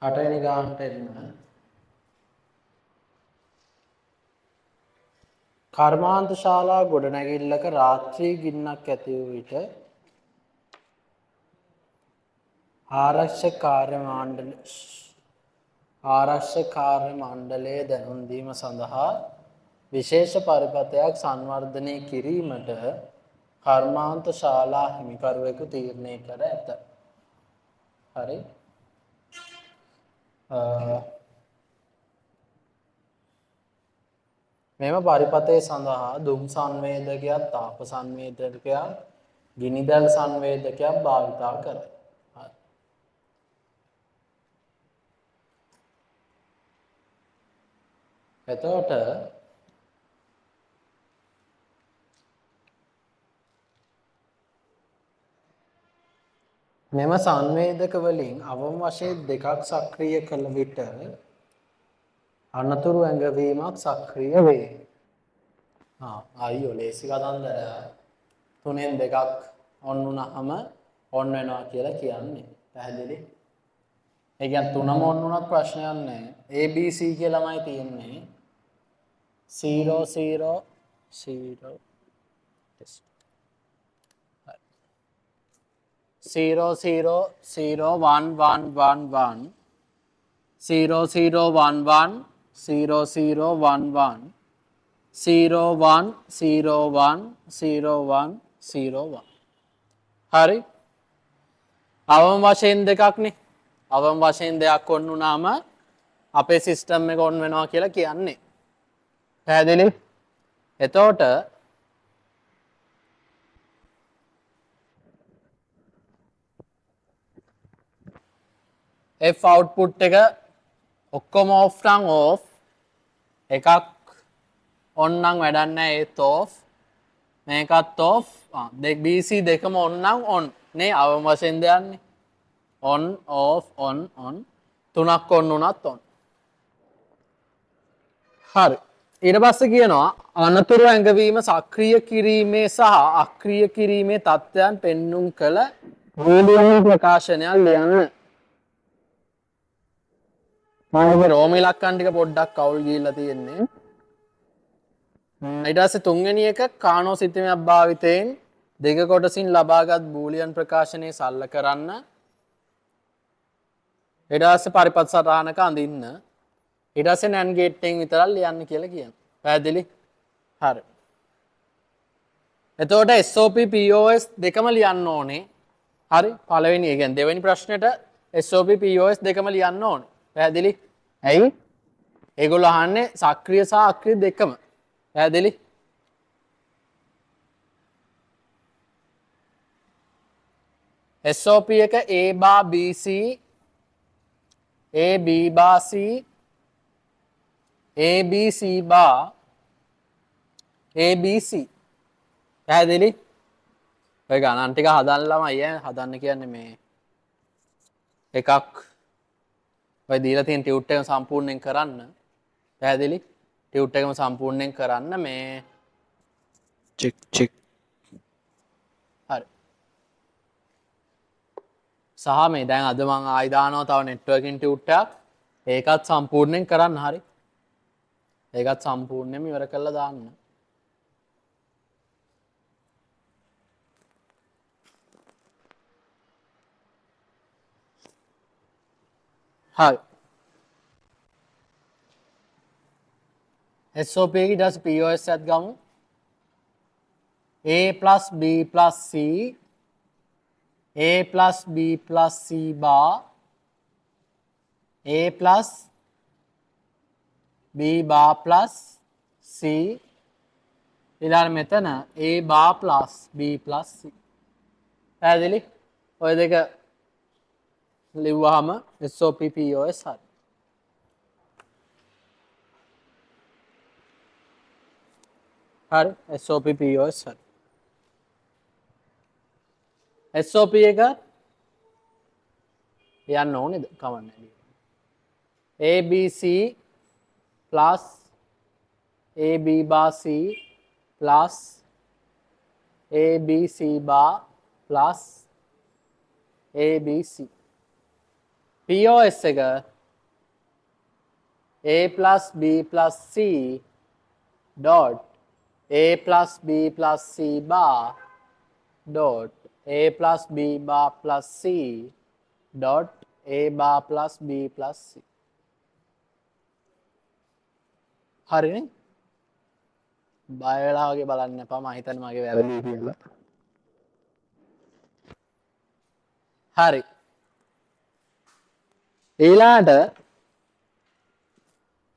8 වෙනි ගානට එන්න. කර්මාන්ත ශාලා ගොඩනැගිල්ලක රාත්‍රී ගින්නක් ඇති වූ විට ආරක්ෂක කාර්ය මණ්ඩලයේ දැනුම් දීම සඳහා විශේෂ පරිපථයක් සංවර්ධනය කිරීමට කර්මාන්ත ශාලා හිමිකරුවෙකු තීරණය කර ඇත. හරි. මෙම පරිපථය සඳහා දුම් සංවේදකයක්, තාප සංවේදකයක්, ගිනිදැල් සංවේදකයක් භාවිතා කරයි. එතකොට මෙම සංවේදක වලින් අවම වශයෙන් දෙකක් සක්‍රිය කළ විට අනතුරු ඇඟවීමක් සක්‍රිය වේ. අයියෝ ලේසි කතන්දරයක්. 3න් 2ක් ඔන් වුණාම ඔන් වෙනවා කියලා කියන්නේ. පැහැදිලි? ඒ කියන්නේ 3ම ඔන් වුණත් ප්‍රශ්නයක් නැහැ. ABC කියලාමයි තියෙන්නේ. 0 0 0 test 0 0 0 1 1 1 1 0 0 1 1 0 0 1 1 0 1 0 1 0 1 0 1 හරි අවම වශයෙන් දෙකක් නේ අවම වශයෙන් දෙයක් ඔන්න වුණාම අපේ සිස්ටම් එක ඔන් වෙනවා කියලා කියන්නේ පැහැදිලි එතකොට F output එක ඔක්කොම off නම් off එකක් on නම් වැඩක් නැහැ ඒත් off මේකත් off BC දෙකම on නම් on නේ අවම වශයෙන් දෙන්නේ on off on on තුනක් on උනත් on හරි ඊට පස්සේ කියනවා අනතුරු ඇඟවීම සක්‍රිය කිරීමේ සහ අක්‍රිය කිරීමේ තත්ත්වයන් පෙන්눔 කළ බූලියන් ප්‍රකාශනයක් ලියන්න මම රෝම ඉලක්කම් ටික පොඩ්ඩක් කවුල් ගිහිල්ලා තියෙන්නේ ඊට පස්සේ තුන්වෙනි එක කානෝ සිතමයක් භාවිතයෙන් දෙක කොටසින් ලබාගත් බූලියන් ප්‍රකාශනයේ සල්ල කරන්න ඊට පස්සේ පරිපථ සටහනක අඳින්න ඊට පස්සේ NAND gate එකෙන් විතරක් ලියන්න කියලා කියනවා. පැහැදිලි? හරි. එතකොට SOP POS දෙකම ලියන්න ඕනේ. හරි? පළවෙනි ඒ කියන්නේ දෙවෙනි ප්‍රශ්නෙට SOP POS දෙකම ලියන්න ඕනේ. පැහැදිලි? ඇයි? ඒගොල්ලෝ අහන්නේ සක්‍රිය සහ අක්‍රිය දෙකම. පැහැදිලි? SOP එක A bar BC A B bar C ABC bar ABC පැහැදිලි? ඔය ගණන් ටික හදන්න ළමයි හදන්න කියන්නේ මේ එකක් ඔය දීලා තියෙන ටියුට් එක සම්පූර්ණයෙන් කරන්න පැහැදිලි? ටියුට් එකම සම්පූර්ණයෙන් කරන්න මේ චෙක් චෙක් හරි සහ මේ දැන් අද මම ආයි දානවා තව නෙට්වර්කින් ටියුට් එකක් ඒකත් සම්පූර්ණයෙන් කරන්න හරි ඒකත් සම්පූර්ණයෙන්ම ඉවර කරලා දාන්න. හරි. SOP එකේ ඊට පස්සේ POS එකත් ගමු. A plus B plus C A plus B plus C bar A plus B bar plus C ඊළඟ මෙතන A bar plus B plus C පැහැදිලි? ඔය දෙක ලිව්වහම SOP POS හරි. හරි SOP POS හරි. SOP එක ලියන්න ඕනේද? කවන්නේ. ABC plus AB bar C plus ABC bar plus ABC POS එක A plus B plus C dot A plus B plus C bar dot A plus B bar plus C dot A bar plus B plus C. හරිනේ? බය වෙලා වගේ බලන්න එපා මම හිතන්නේ මගේ වැරදි කියලා. හරි. ඊළාට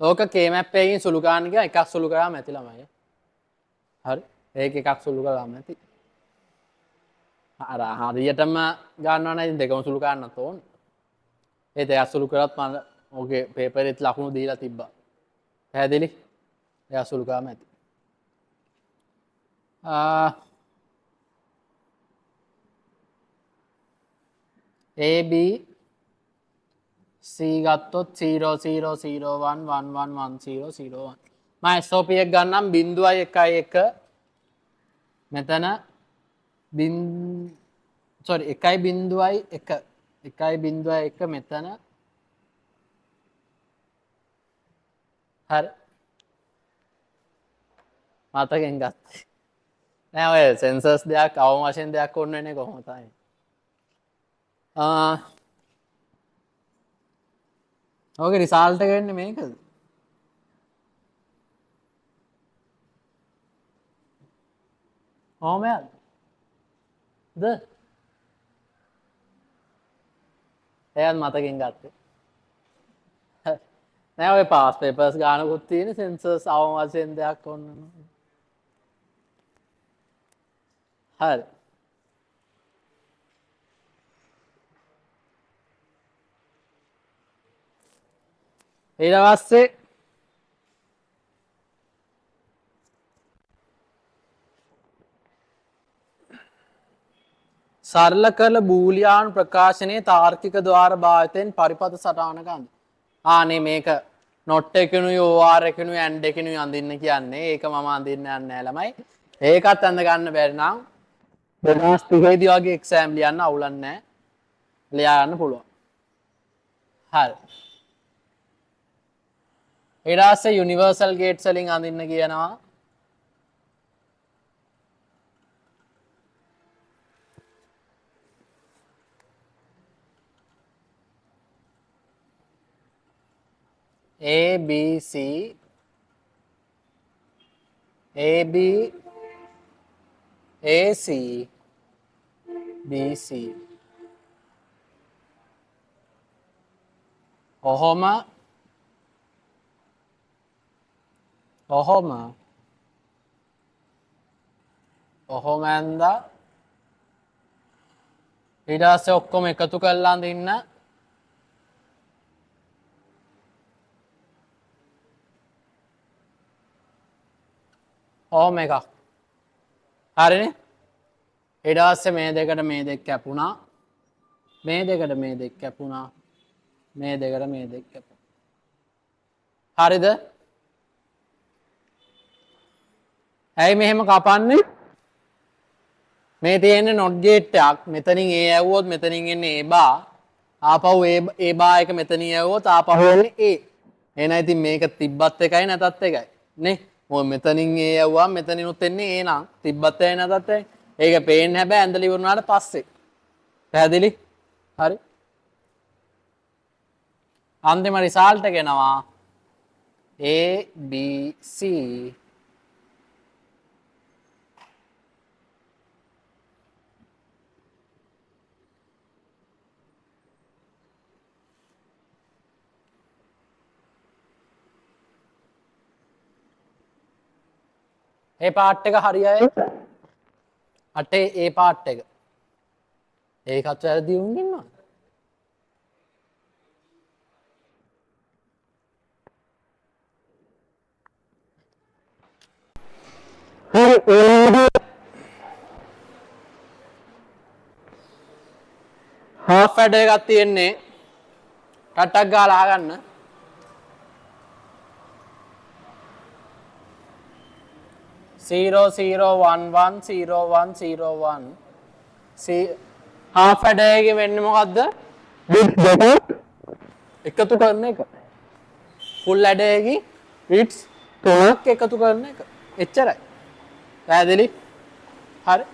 ඕක K map එකකින් සුළු කරන්න ගියා එකක් සුළු කරාම ඇති ළමයි. හරි. ඒක එකක් සුළු කරාම ඇති. අර හරියටම ගන්නවා නම් දෙකම සුළු කරන්නත් ඕන. ඒ දෙක සුළු කරත් මම ඕකේ පේපර් එකේ ලකුණු දීලා තිබ්බා. පැහැදිලි? එයා සුළු කරාම ඇති. A B C ගත්තොත් 0 0 0 1 1 1 1 0 0 1 මම SOP එක ගන්නම් 0.11 මෙතන sorry 1.1 1.1 මෙතන හරි මතකෙන් ගත්තේ නෑ ඔය සෙන්සර්ස් දෙයක් අවම වශයෙන් දෙයක් ඕන වෙන්නේ කොහොමද තමයි ඕකේ රිසල්ට් එක එන්නේ මේකද කොහොමද එයත් මතකෙන් ගත්තේ නෑ ඔය පාස් පේපර්ස් ගානකුත් තියෙන සෙන්සර්ස් අවම වශයෙන් දෙයක් ඕන හරි ඊට පස්සේ සරල කළ බූලියානු ප්‍රකාශනයේ තාර්කික ద్వාර භාවිතයෙන් පරිපථ සටහනක අඳින්න. ආනේ මේක not එකනුයි OR එකනුයි and එකනුයි අඳින්න කියන්නේ. ඒක මම අඳින්න යන්නේ නැහැ ළමයි. ඒකත් අඳ ගන්න බැරි නම් 2030 දී වගේ එක්සෑම් ලියන්න අවුලක් නැහැ. ලියා ගන්න පුළුවන්. හරි. ඊට පස්සේ යුනිවර්සල් ගේට්ස් වලින් අඳින්න කියනවා. A B C A B A C B C ඔහොම ඇන්දා ඊට පස්සේ ඔක්කොම එකතු කරලා අඳින්න ඔහොම එකක් හරිනේ ඊට පස්සේ මේ දෙකට මේ දෙක කැපුණා මේ දෙකට මේ දෙක කැපුණා මේ දෙකට මේ දෙක කැපුණා හරිද ඇයි මෙහෙම කපන්නේ මේ තියෙන්නේ not gate එකක් මෙතනින් A ඇව්වොත් මෙතනින් එන්නේ A bar ආපහු A bar එක මෙතනින් ඇව්වොත් ආපහු එන්නේ A එහෙනම් ඉතින් මේක තිබ්බත් එකයි නැතත් එකයි නේ මොකද මෙතනින් A ඇව්වම මෙතනිනුත් එන්නේ A නම් තිබ්බත් එකයි නැතත් එකයි ඒක පේන්නේ හැබැයි ඇඳලා ඉවරනාට පස්සේ පැහැදිලි හරි අන්තිම රිසල්ට් එක එනවා A B C A part එක හරි අය අටේ ඒ පාට් එක ඒකත් වැරදි වුන් ඉන්නවා හරි half වැඩ එකක් තියෙන්නේ ටට්ටක් ගාලා අහගන්න 0 0 1 1 0 1 0 1 half වැඩ එකේ වෙන්නේ මොකද්ද bit දෙකක් එකතු කරන එක. ෆුල් ඇඩයකින් බිට්ස් 3ක් එකතු කරන එක. එච්චරයි. පැහැදිලි? හරි.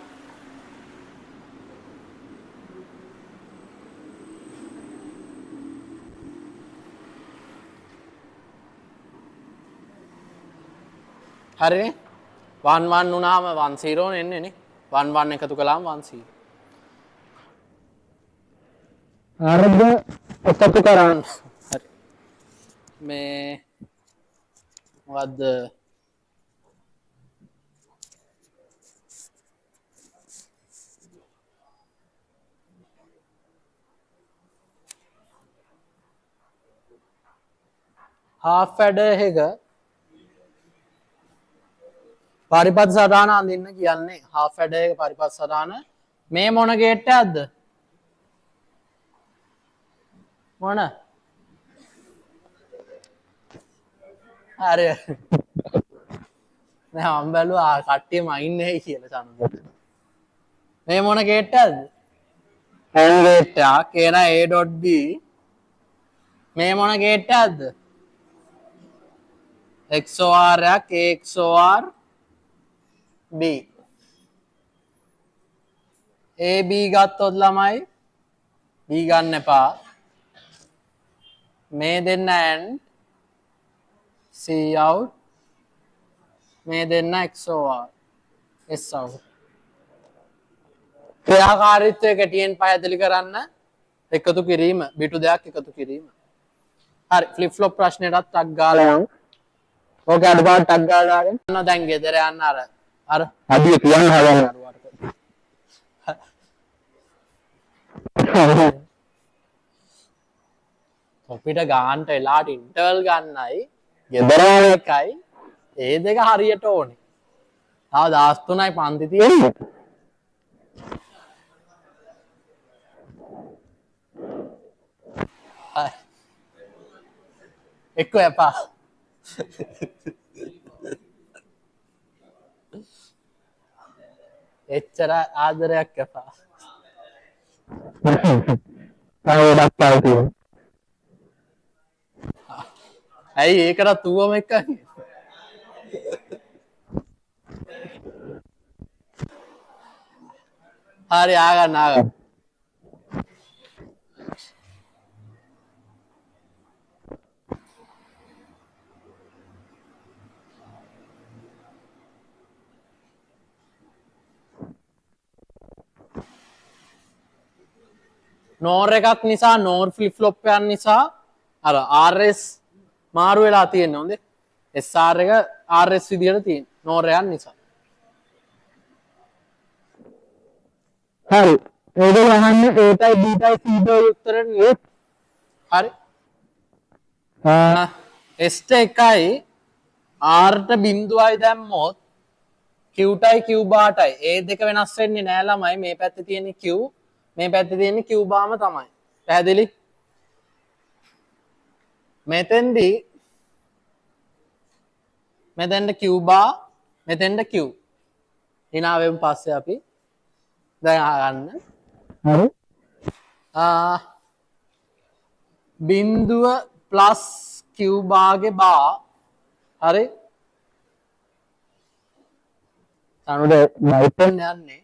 හරිනේ? 1 1 වුණාම 1 0 එන්නේ නේ. 1 1 එකතු කළාම 1 0. අර්ධ එකතු කරන්න. හරි. මේ මොකද්ද? half adder එක පරිපථ සටහන අඳින්න කියන්නේ half adder එක පරිපථ සටහන මේ මොන ගේට් එකක්ද? මොන? හරි. නෑ මම බැලුවා කට්ටියම ඉන්නේ කියලා සම්මත. මේ මොන ගේට් එකක්ද? AND ගේට් එක. කියන A.B. මේ මොන ගේට් එකක්ද? XOR එකක් A XOR B. A B ගත්තොත් ළමයි B ගන්න එපා. මේ දෙන්න AND C out. මේ දෙන්න XOR S out. ක්‍රියාකාරීත්වය කෙටියෙන් පැහැදිලි කරන්න එකතු කිරීම බිටු දෙයක් එකතු කිරීම. හරි ෆ්ලිප් ෆ්ලොප් ප්‍රශ්නෙටත් ටක් ගාලා යමු. ඕකේ අඩපාඩු ටක් ගාලා දාගෙන යන්න දැන් ගෙදර යන්න අර අඩිය කියන්න හදන්න. කොපිට ගාන්ට වෙලාට ඉන්ටර්වල් ගන්නයි ගෙදර එකයි ඒ දෙක හරියට ඕනේ. තව දවස් 3යි පන්ති තියෙන්නේ. එක්ක එපා. එච්චර ආදරයක් එපා. ගොඩක් පාවිච්චි. ඇයි ඒකට ඌවම එක්කන්නේ? හරි ආගන්න ආගන්න. නෝර් එකක් නිසා නෝර් ෆ්ලිප් ෆ්ලොප් එකක් නිසා අර RS මාරු වෙලා තියෙන්නේ හොඳේ. SR එක RS විදියට තියෙන නෝර් එකක් නිසා. හරි. ඒකල අහන්නේ Aටයි Bටයි Cටයි උත්තරේ නේ. හරි. S ට එකයි R ට බිඳුවයි දැම්මොත් Qටයි Q බාටයි ඒ දෙක වෙනස් වෙන්නේ නෑ ළමයි. මේ පැත්තේ තියෙන Q මේ පැත්තේ තියෙන Q බාම තමයි. පැහැදිලි? මෙතෙන්දී මෙතෙන්ට Q බා මෙතෙන්ට Q. ඊනාවෙන් පස්සේ අපි දැන් අහගන්න. හරි. බිඳුව ප්ලස් Q බාගේ බා හරි. අනුද නයිටන් යන්නේ.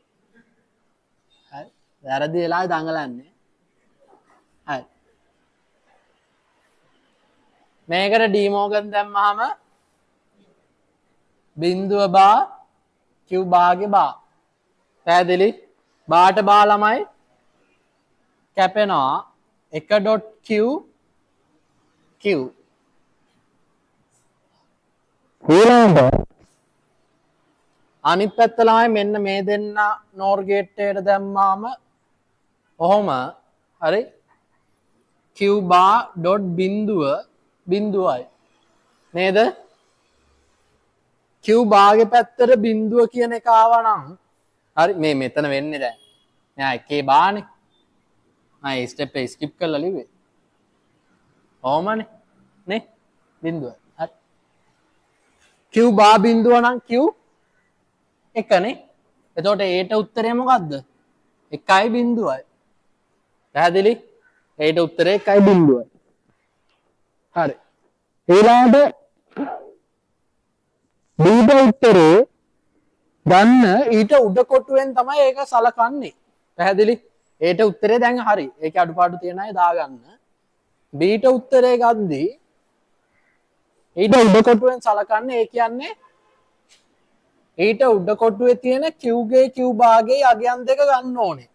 හරි. වැරදි වෙලාවේ දඟලන්නේ. හරි. මේකට ඩීමෝගන් දැම්මහම බිඳුව බා Q බාගේ බා. පැහැදිලි? බාට බා ළමයි කැපෙනවා 1.q q. ඊළඟට අනිත් පැත්ත ළමයි මෙන්න මේ දෙන්න නෝර් ගේට් එකට දැම්මාම ඔහොම හරි q bar dot බිඳුව බිඳුවයි නේද? q bar ගේ පැත්තට බිඳුව කියන එක ආවනම් හරි මේ මෙතන වෙන්නේ දැන් නෑ එකේ බානේ මම ස්ටෙප් එක ස්කිප් කරලා ලිව්වේ ඔහොමනේ නේ බිඳුව හරි q bar බිඳුව නම් q එකනේ එතකොට ඒට උත්තරේ මොකද්ද 1.0යි පැහැදිලි ඒට උත්තරේ 1.0යි හරි. ඊළඟට දීප උත්තරේ ගන්න ඊට උඩ කොටුවෙන් තමයි ඒක සලකන්නේ. පැහැදිලි? ඒට උත්තරේ දැන් හරි. ඒකේ අඩුපාඩු තියෙන අය දාගන්න. බීට උත්තරේ ගද්දී ඊට උඩ කොටුවෙන් සලකන්නේ ඒ කියන්නේ ඊට උඩ කොටුවේ තියෙන Q ගේ Q භාගයේ අගයන් දෙක ගන්න ඕනේ.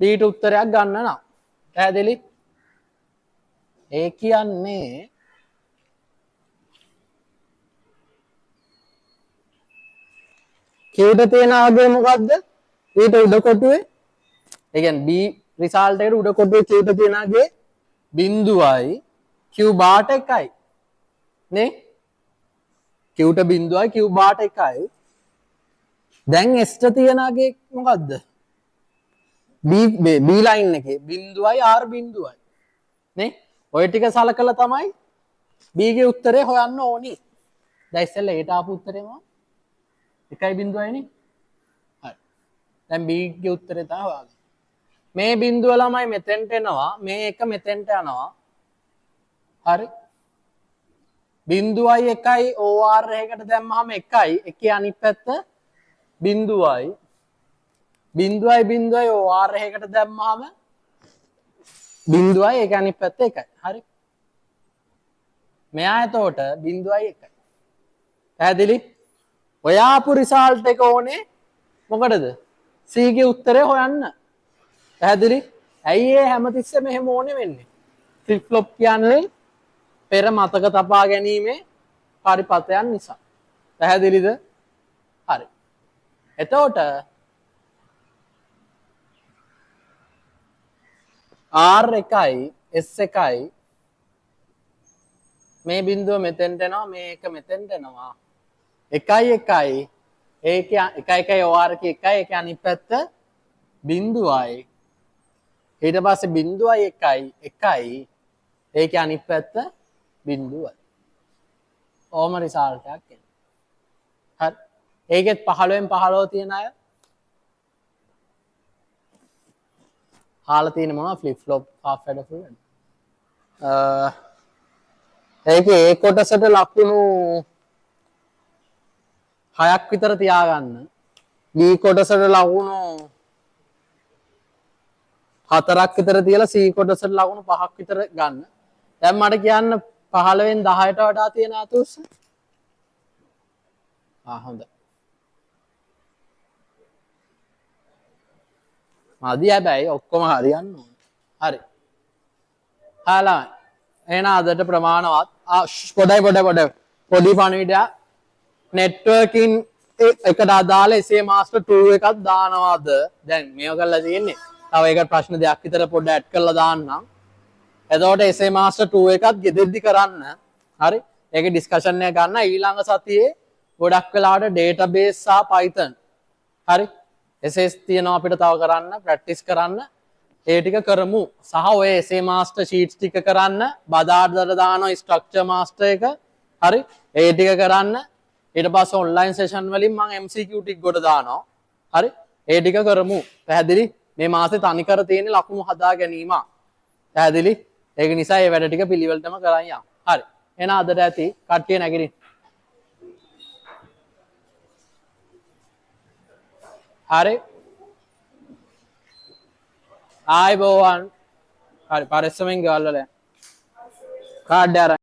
බීට උත්තරයක් ගන්න නම්. පැහැදිලි? ඒ කියන්නේ Qට තියෙන අගය මොකද්ද? ඊට උඩ කොටුවේ ඒ කියන්නේ B රිසල්ට් එකට උඩ කොටුවේ Qට තියෙන අගය බිඳුවයි Q බාට එකයි. නේ? Qට බිඳුවයි Q බාට එකයි. දැන් S ට තියෙන අගය මොකද්ද? B ලයින් එකේ බිඳුවයි R බිඳුවයි. නේ? ඔය ටික සලකලා තමයි B ගේ උත්තරේ හොයන්න ඕනි. දැන් ඉස්සෙල්ලා ඒට ආපු උත්තරේ මොකක්ද? 1.0 නේ. හරි. දැන් B ගේ උත්තරේ තමයි හොයන්නේ. මේ බිඳුව ළමයි මෙතෙන්ට එනවා, මේ එක මෙතෙන්ට යනවා. හරි. බිඳුවයි එකයි OR එකකට දැම්මහම එකයි, එකේ අනිත් පැත්ත බිඳුවයි. බිඳුවයි බිඳුවයි OR එකකට දැම්මහම බිඳුවයි ඒක අනිත් පැත්ත එකයි. හරි. මෙයා එතකොට බිඳුවයි එකයි. පැහැදිලි? ඔය ආපු රිසල්ට් එක ඕනේ මොකටද? C ගේ උත්තරේ හොයන්න. පැහැදිලි? ඇයි ඒ හැමතිස්සෙම මෙහෙම ඕනේ වෙන්නේ? ෆ්ලිප් ෆ්ලොප් කියන්නේ පෙර මතක තබා ගැනීමේ පරිපතයන් නිසා. පැහැදිලිද? හරි. එතකොට R එකයි S එකයි මේ බිඳුව මෙතෙන්ට එනවා, මේ එක මෙතෙන්ට එනවා. එකයි එකයි ඒක එකයි OR එක එකයි, ඒක අනිත් පැත්ත බිඳුවයි. ඊට පස්සේ බිඳුවයි එකයි එකයි ඒක අනිත් පැත්ත බිඳුවයි. ඕම රිසල්ට් එකක් එනවා. හරි. ඒකෙත් 15න් 15 තියෙන අය හාලා තියෙන මොනවා ෆ්ලිප් ෆ්ලොප් half adder ඒකේ ඒ කොටසට ලකුණු 6ක් විතර තියාගන්න. B කොටසට ලකුණු 4ක් විතර තියලා C කොටසට ලකුණු 5ක් විතර ගන්න. දැන් මට කියන්න 15න් 10ට වඩා තියෙන අතුස්ස. හොඳයි. මදි හැබැයි ඔක්කොම හරියන්න ඕනේ. හරි. හාලා එහෙනම් අදට ප්‍රමාණවත්. පොඩි පණිවිඩයක් networking එකට අදාළ SA master 2 එකක් දානවාද? දැන් මේව කරලා තියෙන්නේ. තව ඒකට ප්‍රශ්න දෙකක් විතර පොඩ්ඩක් ඇඩ් කරලා දාන්නම්. එතකොට SA master 2 එකත් ගෙදෙද්දි කරන්න. හරි. ඒකේ ඩිස්කෂන් එක ගන්න ඊළඟ සතියේ ගොඩක් වෙලාවට database සහ Python. හරි. SS තියෙනවා අපිට තව කරන්න, ප්‍රැක්ටිස් කරන්න. ඒ ටික කරමු. සහ ඔය SA master sheets ටික කරන්න. බදාඩට දානවා structure master එක. හරි. ඒ ටික කරන්න. ඊට පස්සේ online session වලින් මම MCQ ටික ගොඩ දානවා. හරි. ඒ ටික කරමු. පැහැදිලි? මේ මාසේ තනිකර තියෙන ලකුණු හදා ගැනීම. පැහැදිලි? ඒක නිසා මේ වැඩ ටික පිළිවෙලටම කරන් යන්න. හරි. එහෙනම් අදට ඇති කට්ටිය නැගිටින්න. හරි. ආයිබෝවන්. හරි පරිස්සමෙන් ගෙවල් වල යන්න. කාඩ් එක අරන්